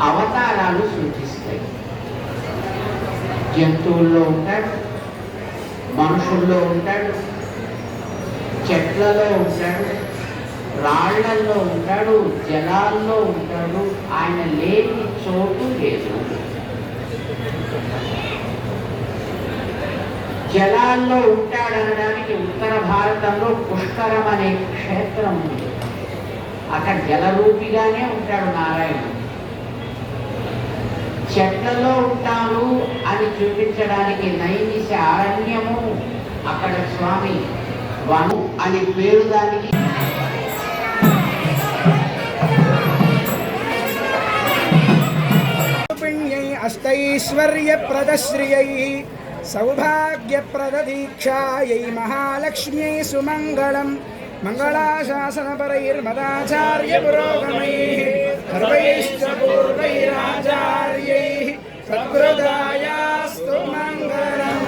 అవతారాలు సూచిస్తాయి. జంతువుల్లో ఉంటాడు, మనుషుల్లో ఉంటాడు, చెట్లలో ఉంటాడు, రాళ్లల్లో ఉంటాడు, జలాల్లో ఉంటాడు. ఆయన లేని చోటు లేదు. జలాల్లో ఉంటాడనడానికి ఉత్తర భారతంలో పుష్కరం అనే క్షేత్రం ఉంది. అక్కడ జలరూపిగానే ఉంటాడు నారాయణుడు. చెట్లలో ఉంటాను అని చూపించడానికి నైమిష అరణ్యము, అక్కడ స్వామి వను అని పేరు దానికి. అష్టైశ్వర్య ప్రదశ్రియై సౌభాగ్య ప్రదీక్షాయై మహాలక్ష్మ్యై సుమంగళం మంగళాశాసనపరైర్మదాచార్య పురోగమైః సర్వైశ్చ పూర్వైరాచార్యైః సద్గురుదాయాస్తు మంగళం.